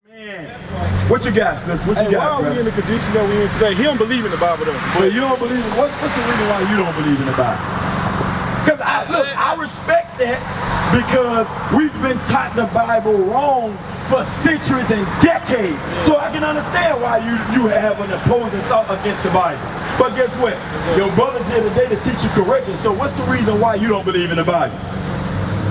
Man, what you got, sis? What you got, why are we in the condition that we're in today? He don't believe in the Bible, though. So you don't believe in what's the reason why you don't believe in the Bible? Because I respect that because we've been taught the Bible wrong for centuries and decades. So I can understand why you have an opposing thought against the Bible. But guess what? Your brother's here today to teach you correctly. So what's the reason why you don't believe in the Bible?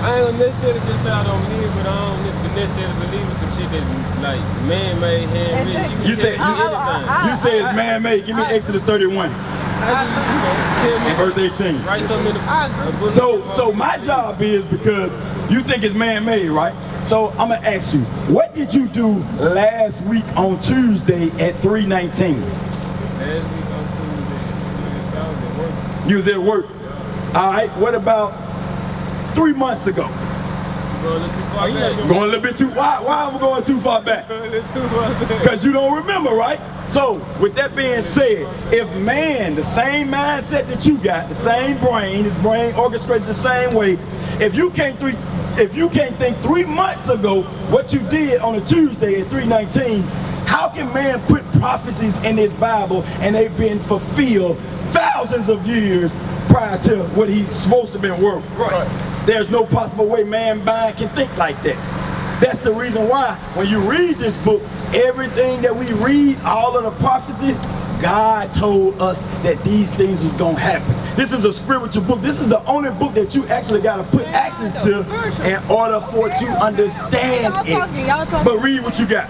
I ain't gonna necessarily just say I don't believe, but I don't necessarily believe in some shit that's like man-made, handmade. You say it's man-made. Give me Exodus 31. In verse 18. Write something in the book. So my job is, because you think it's man-made, right? So I'm gonna ask you, what did you do last week on Tuesday at 3:19? Last week on Tuesday, I was at work. You was at work. All right. What about 3 months ago? Going a little too far back. Going a little bit too. Why am I going too far back? Because you don't remember, right? So with that being said, if man, the same mindset that you got, the same brain, his brain orchestrated the same way, if you can't think 3 months ago what you did on a Tuesday at 3:19, how can man put prophecies in his Bible and they've been fulfilled thousands of years prior to what he's supposed to have been working? Right. There's no possible way mankind can think like that. That's the reason why when you read this book, everything that we read, all of the prophecies, God told us that these things was gonna happen. This is a spiritual book. This is the only book that you actually gotta put actions to in order for to understand it. But read what you got.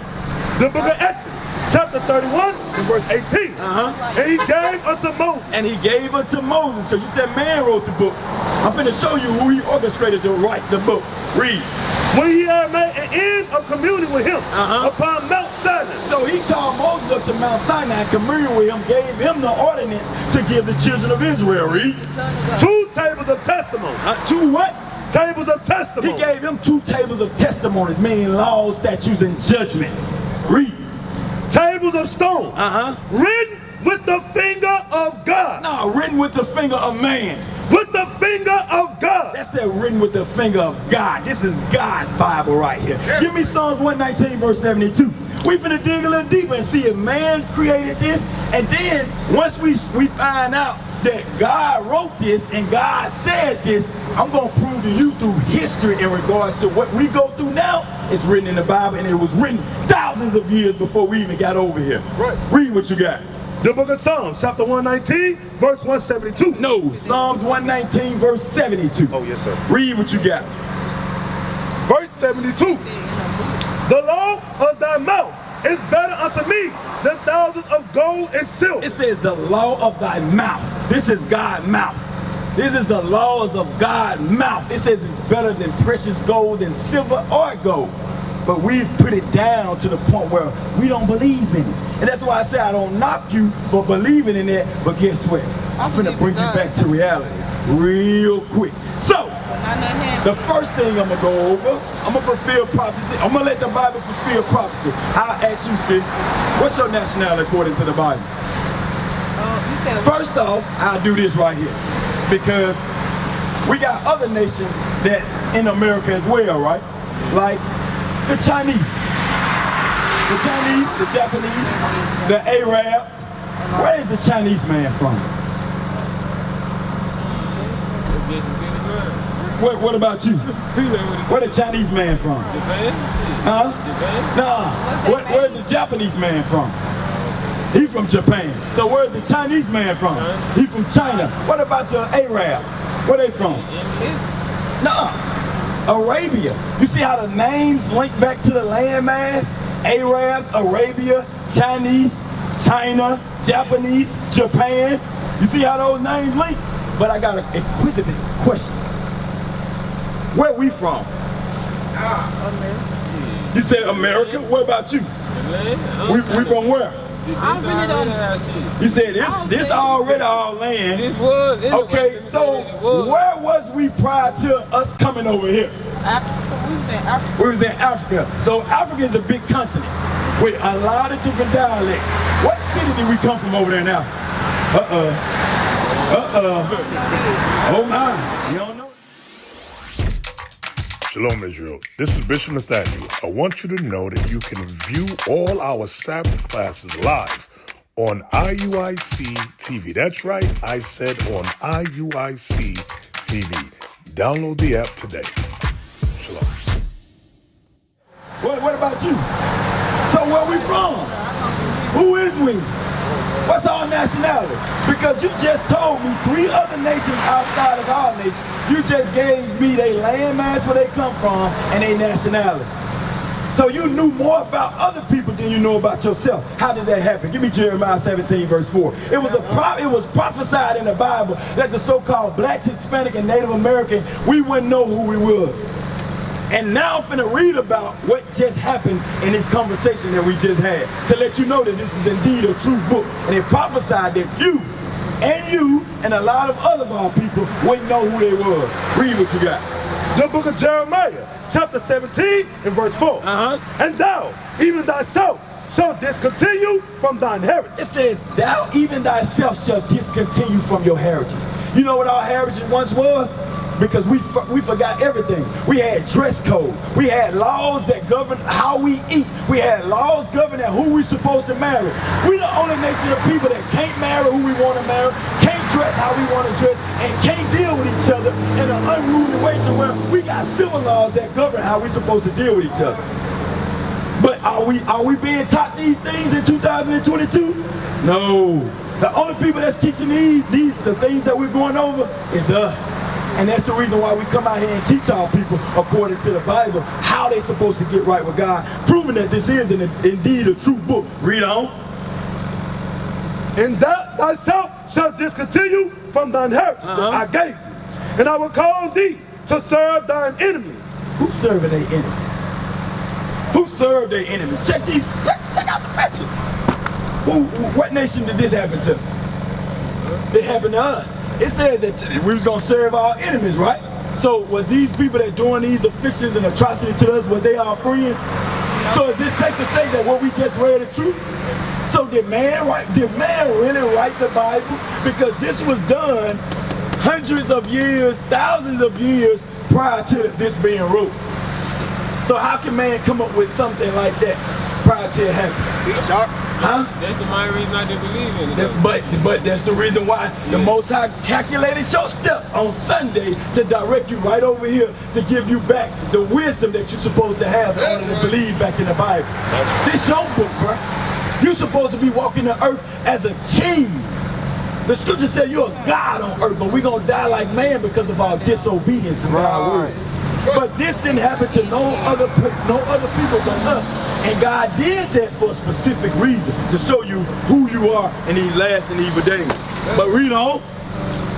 The book of Exodus, chapter 31, and verse 18. And he gave unto Moses. And he gave unto Moses, because you said man wrote the book. I'm finna show you who he orchestrated to write the book. Read. When he had made an end of communion with him upon Mount Sinai. So he called Moses up to Mount Sinai, communed with him, gave him the ordinance to give the children of Israel. Read. 2 tables of testimony. 2 what? Tables of testimony. He gave him 2 tables of testimonies, meaning laws, statutes, and judgments. Read. Tables of stone. Written with the finger of God. No, written with the finger of man. With the finger of God. That's that written with the finger of God. This is God's Bible right here. Yeah. Give me Psalms 119 verse 72. We finna dig a little deeper and see if man created this. And then once we find out that God wrote this and God said this, I'm gonna prove to you through history in regards to what we go through now. It's written in the Bible, and it was written thousands of years before we even got over here. Right. Read what you got. The book of Psalms, chapter 119, verse 172. No, Psalms 119, verse 72. Oh, yes, sir. Read what you got. Verse 72. The law of thy mouth is better unto me than thousands of gold and silver. It says the law of thy mouth. This is God's mouth. This is the laws of God's mouth. It says it's better than precious gold and silver or gold. But we've put it down to the point where we don't believe in it. And that's why I say I don't knock you for believing in it, but guess what? I'm finna bring you back to reality real quick. So, the first thing I'm gonna go over, I'm gonna fulfill prophecy. I'm gonna let the Bible fulfill prophecy. I'll ask you, sis, what's your nationality according to the Bible? First off, I'll do this right here, because we got other nations that's in America as well, right? Like the Chinese, the Japanese, the Arabs. Where is the Chinese man from? What about you? Where the Chinese man from? Japan? Huh? Japan? Nah. Where's the Japanese man from? He from Japan. So where's the Chinese man from? He from China. What about the Arabs? Where they from? Nuh-uh. Arabia. You see how the names link back to the landmass? Arabs, Arabia, Chinese, China, Japanese, Japan. You see how those names link? But I got an inquisitive question. Where we from? America. You said America? What about you? We from where? You said this already our land. This was. Okay, so where was we prior to us coming over here? Africa. We was in Africa. We was in Africa. So Africa is a big continent with a lot of different dialects. What city did we come from over there in Africa? Oh my, you don't know? Shalom, Israel. This is Bishop Nathaniel. I want you to know that you can view all our Sabbath classes live on IUIC TV. That's right, I said on IUIC TV. Download the app today. Shalom. What about you? So where we from? Who is we? What's our nationality? Because you just told me 3 other nations outside of our nation. You just gave me their landmass where they come from and their nationality. So you knew more about other people than you know about yourself. How did that happen? Give me Jeremiah 17 verse 4. It was prophesied in the Bible that the so-called Black, Hispanic, and Native American, we wouldn't know who we was. And now I'm finna read about what just happened in this conversation that we just had to let you know that this is indeed a true book. And it prophesied that you and a lot of other of our people wouldn't know who they was. Read what you got. The book of Jeremiah, chapter 17 and verse 4. And thou, even thyself, shall discontinue from thine heritage. It says, thou even thyself shall discontinue from your heritage. You know what our heritage once was? Because we forgot everything. We had dress code. We had laws that govern how we eat. We had laws governing who we supposed to marry. We the only nation of people that can't marry who we want to marry, can't dress how we want to dress, and can't deal with each other in an unruly way to where we got civil laws that govern how we supposed to deal with each other. But are we being taught these things in 2022? No. The only people that's teaching the things that we're going over is us. And that's the reason why we come out here and teach our people, according to the Bible, how they're supposed to get right with God, proving that this is indeed a true book. Read on. And thou thyself shalt discontinue from thine heritage that I gave thee. And I will call thee to serve thine enemies. Who serving their enemies? Who serve their enemies? Check out the pictures. What nation did this happen to? It happened to us. It says that we was gonna serve our enemies, right? So was these people that doing these afflictions and atrocity to us, was they our friends? So is this safe to say that what we just read is true? So did man really write the Bible? Because this was done hundreds of years, thousands of years prior to this being wrote. So how can man come up with something like that prior to it happening? Huh? That's the main reason I didn't believe in it. But that's the reason why the Most High calculated your steps on Sunday to direct you right over here to give you back the wisdom that you're supposed to have in order to believe back in the Bible. This your book, bro. You're supposed to be walking the earth as a king. The scripture said you're a God on earth, but we're going to die like man because of our disobedience from God's word. But this didn't happen to no other people but us. And God did that for a specific reason, to show you who you are in these last and evil days. But read on.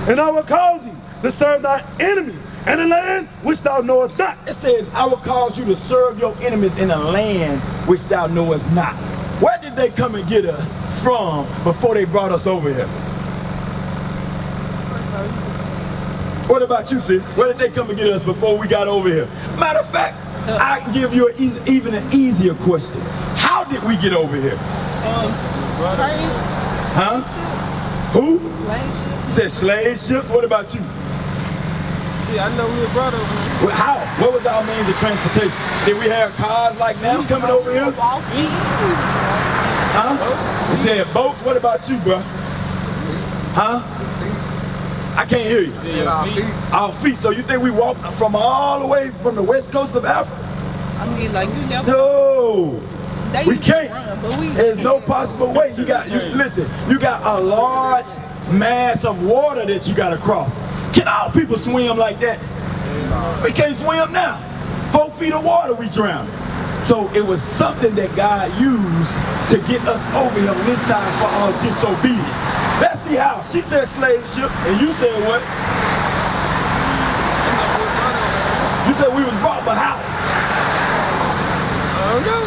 And I will call thee to serve thy enemies in a land which thou knowest not. It says, I will cause you to serve your enemies in a land which thou knowest not. Where did they come and get us from before they brought us over here? What about you, sis? Where did they come and get us before we got over here? Matter of fact, I can give you even an easier question. How did we get over here? Slaves. Huh? Who? Slave ships. You said slave ships? What about you? See, I know we were brought over here. Well, how? What was our means of transportation? Did we have cars like now coming over here? Walking. Huh? You said boats? What about you, bro? Huh? I can't hear you. Our feet. So you think we walked from all the way from the west coast of Africa? I mean, like you never. No. They We used to can't. run, but we There's no possible way. Listen, you got a large mass of water that you got to cross. Can all people swim like that? We can't swim now. 4 feet of water, we drown. So it was something that God used to get us over here on this side for our disobedience. Let's see how. She said slave ships, and you said what? You said we was brought, but how? I don't know.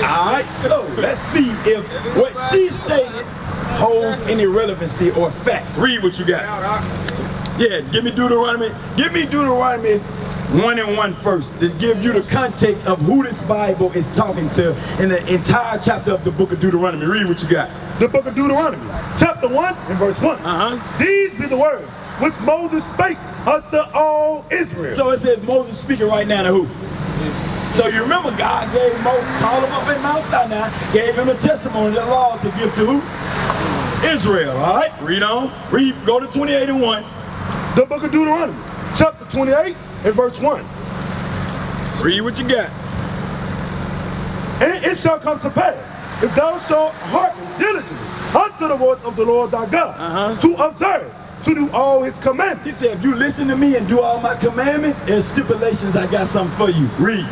All right, so let's see if what she stated holds any relevancy or facts. Read what you got. Yeah, give me Deuteronomy. Give me Deuteronomy 1:1 first. To give you the context of who this Bible is talking to in the entire chapter of the book of Deuteronomy. Read what you got. The book of Deuteronomy, chapter 1 and verse 1. These be the words which Moses spake unto all Israel. So it says Moses speaking right now to who? So you remember God gave Moses, called him up in Mount Sinai, gave him the testimony, the law to give to who? Israel, all right? Read on. Read, go to 28 and 1. The book of Deuteronomy, chapter 28 and verse 1. Read what you got. And it shall come to pass, if thou shalt hearken diligently unto the voice of the Lord thy God, to observe, to do all his commandments. He said, if you listen to me and do all my commandments and stipulations, I got something for you. Read.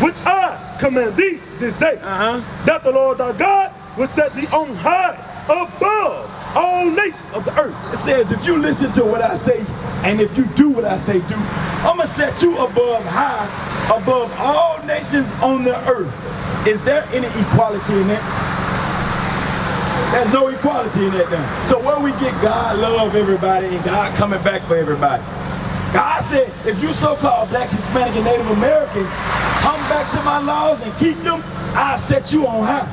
Which I command thee this day, that the Lord thy God will set thee on high above all nations of the earth. It says, if you listen to what I say and if you do what I say do, I'm going to set you above high, above all nations on the earth. Is there any equality in that? There's no equality in that now. So where we get God love everybody and God coming back for everybody? God said, if you so-called blacks, Hispanic, and Native Americans come back to my laws and keep them, I'll set you on high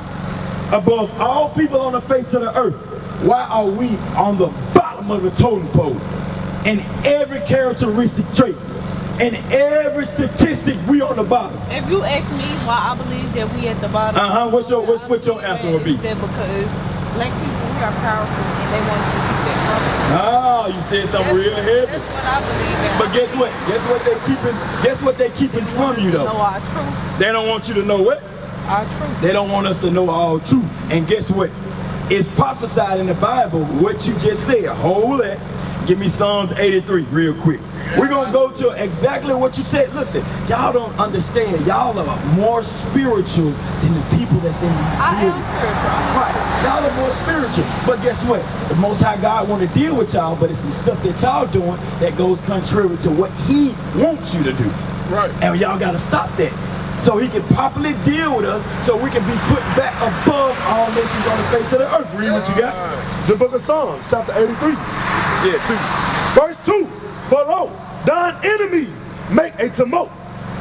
above all people on the face of the earth. Why are we on the bottom of the totem pole? In every characteristic trait, in every statistic, we on the bottom. If you ask me why I believe that we at the bottom, What's your answer would be? That because black people, we are powerful and they want to keep that from us. Oh, you said something real heavy. That's what I believe in. But guess what? Guess what they keeping from you though? Know our truth. They don't want you to know what? Our truth. They don't want us to know all truth. And guess what? It's prophesied in the Bible what you just said. Hold that. Give me Psalms 83 real quick. We're going to go to exactly what you said. Listen, y'all don't understand. Y'all are more spiritual than the people that's in these I am buildings. spiritual. Right. Y'all are more spiritual. But guess what? The Most High God want to deal with y'all, but it's some stuff that y'all doing that goes contrary to what he wants you to do. Right. And y'all got to stop that. So he can properly deal with us so we can be put back above all nations on the face of the earth. Read what you got. The book of Psalms, chapter 83. Yeah, 2. Verse 2. For lo, thine enemies make a tumult,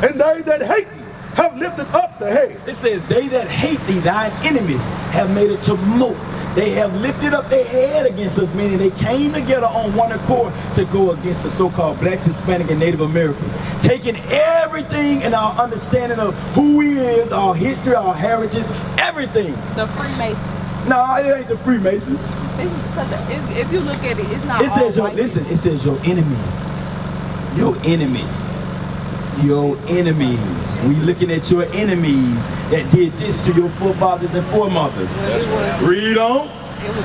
and they that hate thee have lifted up the head. It says, they that hate thee, thine enemies, have made a tumult. They have lifted up their head against us, meaning they came together on one accord to go against the so-called blacks, Hispanic, and Native Americans. Taking everything in our understanding of who we is, our history, our heritage, everything. The Freemasons. No, it ain't the Freemasons. Because if you look at it, it's not It says, all white listen, it says your enemies. Your enemies. Your enemies. We looking at your enemies that did this to your forefathers and foremothers. Read on.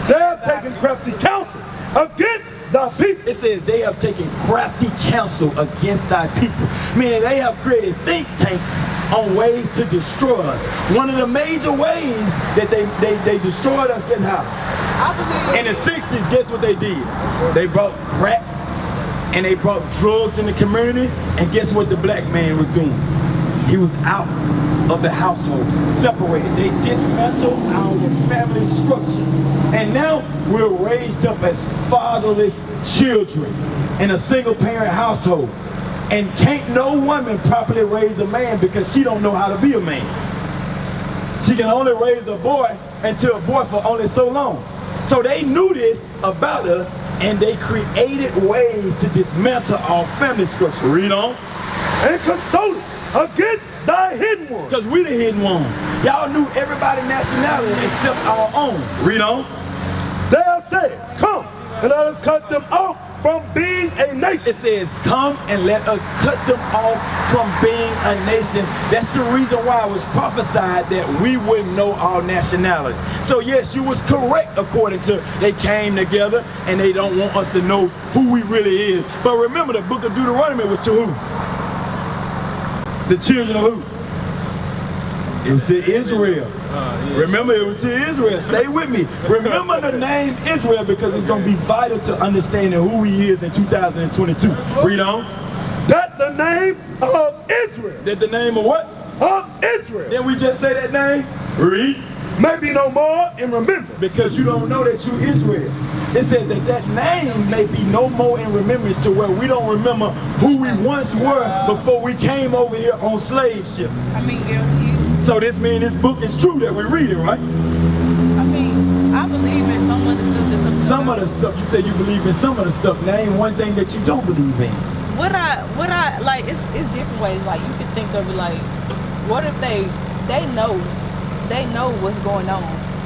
They have taken crafty counsel against thy people. It says they have taken crafty counsel against thy people. Meaning they have created think tanks on ways to destroy us. One of the major ways that they destroyed us is how? I believe In the 60s, guess what they did? They brought crack and they brought drugs in the community, and guess what the black man was doing? He was out of the household, separated. They dismantled our family structure. And now we're raised up as fatherless children in a single parent household. And can't no woman properly raise a man because she don't know how to be a man. She can only raise a boy until a boy for only so long. So they knew this about us, and they created ways to dismantle our family structure. Read on. And consulted against thy hidden ones. Because we the hidden ones. Y'all knew everybody's nationality except our own. Read on. They have said, come and let us cut them off from being a nation. It says, come and let us cut them off from being a nation. That's the reason why it was prophesied that we wouldn't know our nationality. So yes, you was correct according to they came together and they don't want us to know who we really is. But remember, the book of Deuteronomy was to who? The children of who? It was to Israel. Remember, it was to Israel. Stay with me. Remember the name Israel because it's going to be vital to understanding who he is in 2022. Read on. That the name of Israel. That the name of what? Of Israel. Then we just say that name? Read. May be no more in remembrance. Because you don't know that you Israel. It says that that name may be no more in remembrance to where we don't remember who we once were before we came over here on slave ships. I mean, So this means this book is true that we're reading, right? I believe in some of the stuff. Some of the stuff, you said you believe in some of the stuff. Name one thing that you don't believe in. what I like, it's different ways. Like, you can think of it like, what if they know what's going on.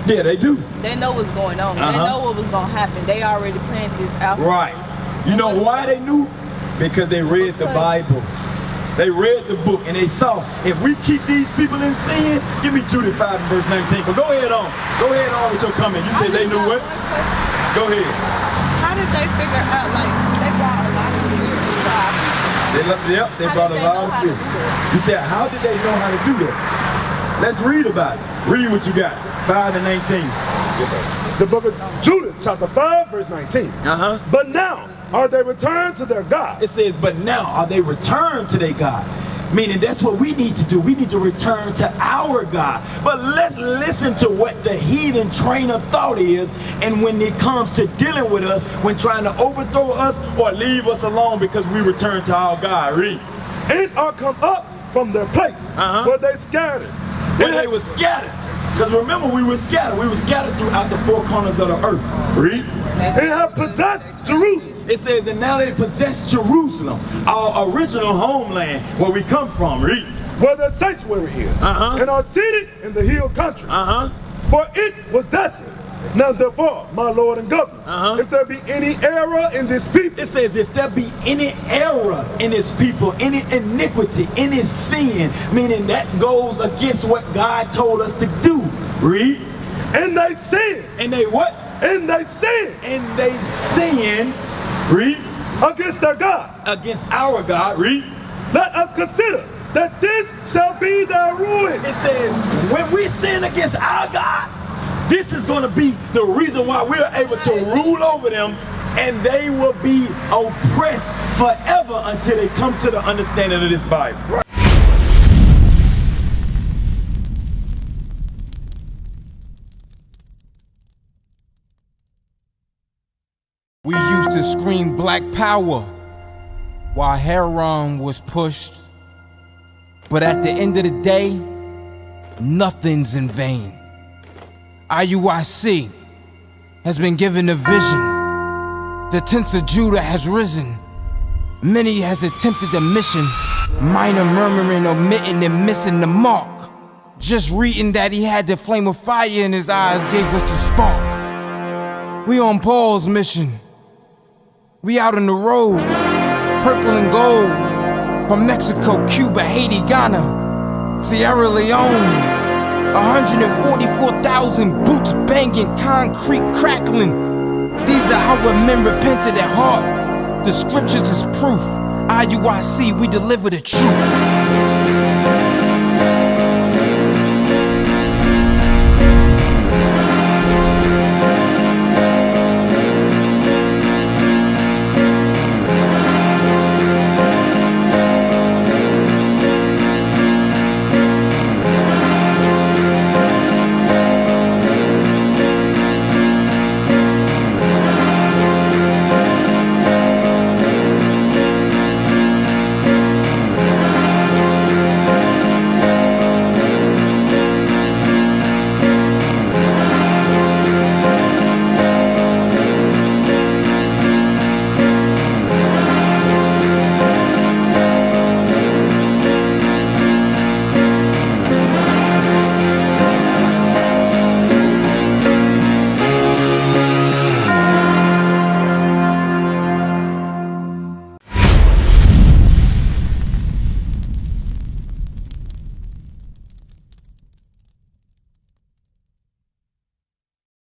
Yeah, they do. They know what's going on. They know what was gonna happen. They already planned this out. Right. You know why they knew? Because they read the Bible. They read the book and they saw, if we keep these people in sin, give me Jude 5 and verse 19. But go ahead on. Go ahead on with your comment. You said they knew what? Go ahead. How did they figure out, like, they brought a lot of fear inside? They brought a lot of fear. You said, how did they know how to do that? Let's read about it. Read what you got. 5 and 19. The book of Judah, chapter 5, verse 19. But now are they returned to their God. It says, but now are they returned to their God. Meaning that's what we need to do. We need to return to our God. But let's listen to what the heathen train of thought is, and when it comes to dealing with us, when trying to overthrow us or leave us alone because we return to our God. Read. And are come up from their place where they scattered. When they were scattered. Because remember, we were scattered. We were scattered throughout the four corners of the earth. Read. And have possessed Jerusalem. It says, and now they possess Jerusalem, our original homeland, where we come from. Read. Where the sanctuary is. And are seated in the hill country. For it was desolate. Now therefore, my Lord and Governor, if there be any error in this people. It says, if there be any error in this people, any iniquity, any sin, meaning that goes against what God told us to do. Read. And they sin. And they what? And they sin. And they sin. Read. Against their God. Against our God. Read. Let us consider that this shall be their ruin. It says, when we sin against our God, this is going to be the reason why we're able to rule over them, and they will be oppressed forever until they come to the understanding of this Bible. We used to scream Black Power while Heron was pushed. But at the end of the day, nothing's in vain. IUIC has been given a vision. The tents of Judah has risen. Many has attempted the mission. Minor murmuring, omitting, and missing the mark. Just reading that he had the flame of fire in his eyes gave us the spark. We on Paul's mission. We out on the road, purple and gold. From Mexico, Cuba, Haiti, Ghana, Sierra Leone. 144,000 boots banging, concrete crackling. These are our men repented at heart. The scriptures is proof. IUIC, we deliver the truth.